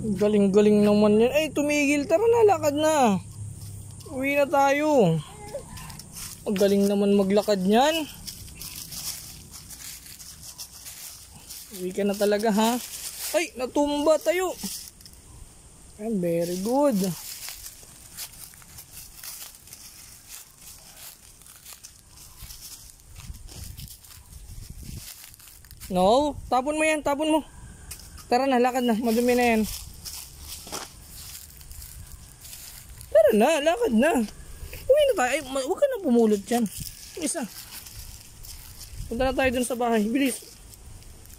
Galing-galing naman yan. Ay, tumigil. Tara na, lakad na. Uwi na tayo. Ang galing naman maglakad niyan. Uwi ka na talaga, ha? Ay, natumba tayo. Ay, very good. No, tapon mo yan, tapon mo. Tara na, lakad na, madumi na yan. Tara na, lakad na. Uwi na tayo, ay, huwag ka na pumulot dyan. Isa. Punta na tayo dun sa bahay, bilis.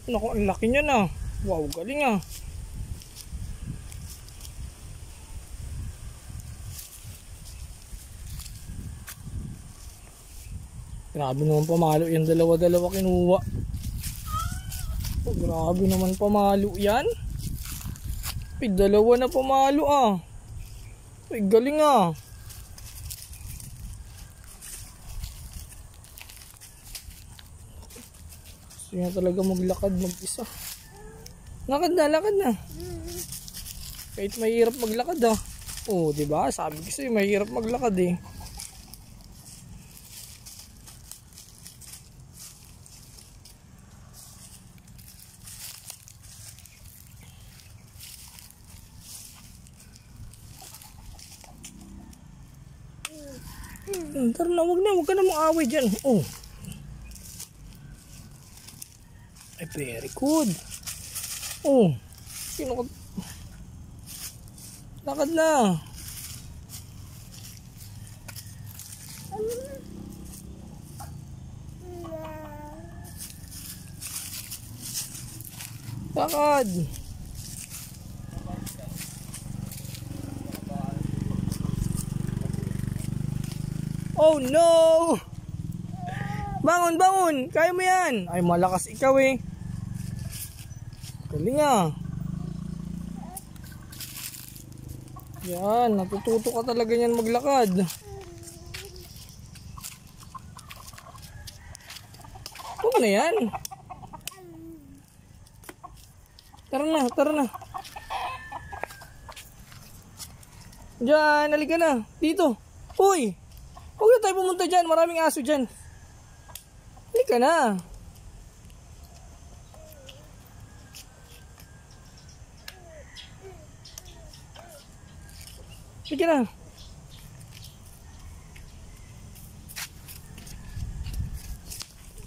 Naku, ang laki niya na. Wow, galing ah. Grabe naman pamalo yan, dalawa-dalawa kinuha. Oh, grabe naman pamalo yan. Ay, dalawa na pamalo ah. Ay, galing ah. Gusto niya talaga maglakad mag-isa. Lakad na, lakad na. Kahit mahirap maglakad ah. Oh, diba? Sabi ko sa'yo, mahirap maglakad eh. Tara na, wag ka na mag-away dyan. Oh. Ay, very good. Oh. Sino ka? Lakad na. Lakad. Oh no! Bangon, bangon! Kaya mo yan! Ay, malakas ikaw eh. Galing ah. Yan, natututo ka talaga yan maglakad. Huwag na yan. Tara na, tara na. Diyan, halika na. Dito. Uy! Huwag na tayo pumunta dyan. Maraming aso dyan. Halika na. Halika na.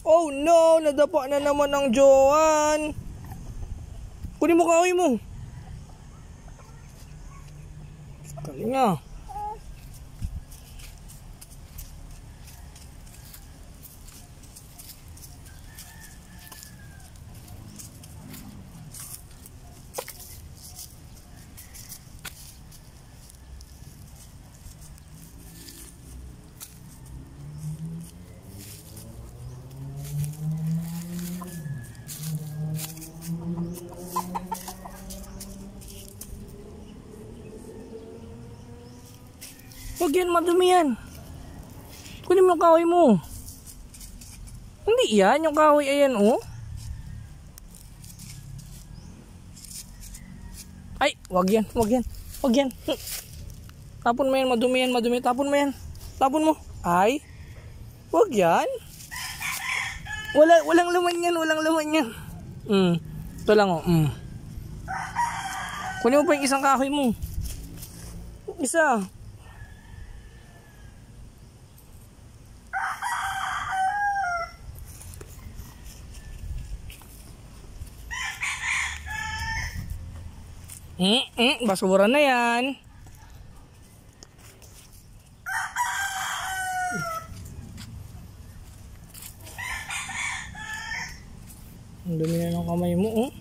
Oh no! Nadapa na naman ang Joan. Kunin mo kahoy mo. Galing ah. Huwag yan, madumi yan. Kunin mo yung kahoy mo. Hindi yan, yung kahoy ayan oh. Ay, huwag yan, huwag yan. Huwag yan. Tapon mo yan, madumi yan, madumi. Tapon mo yan. Tapon mo. Ay, huwag yan. Walang laman yan, walang laman yan. Ito lang oh. Kunin mo pa yung isang kahoy mo. Isa. Basura na yan. Ang dumi na ng kamay mo oh.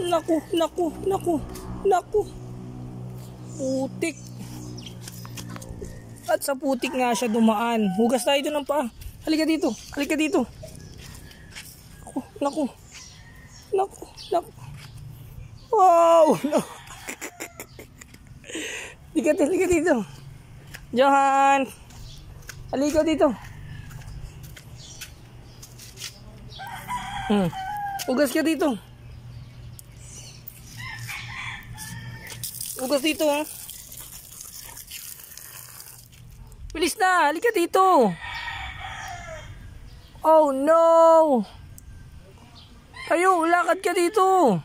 Naku, naku, naku, naku. Putik. At sa putik nga siya dumaan. Hugas tayo doon ng paa. Halika dito, halika dito. Naku, naku. Naku, naku. Wow, no. Halika dito. Johan. Halika dito. Hugas ka dito. Hugas dito, ha. Bilis na, halika dito. Oh no. Tayo, lakad ka dito.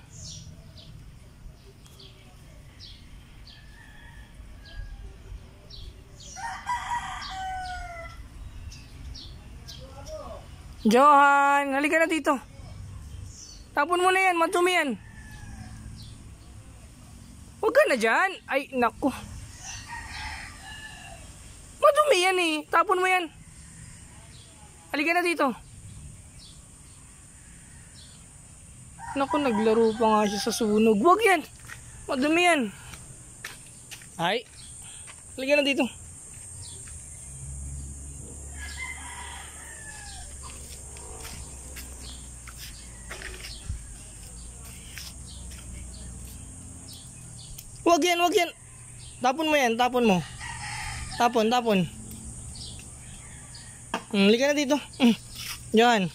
Johan, halika na dito. Tapon mo na yan, matumi yan. Huwag ka na dyan. Ay, naku. Madumi yan eh. Tapon mo yan. Halika na dito. Naku, naglaro pa nga siya sa sunog. Huwag yan. Madumi yan. Ay. Halika na dito. Huwag yan, huwag yan. Tapon mo yan, tapon mo. Tapon. Halika na dito. Johan.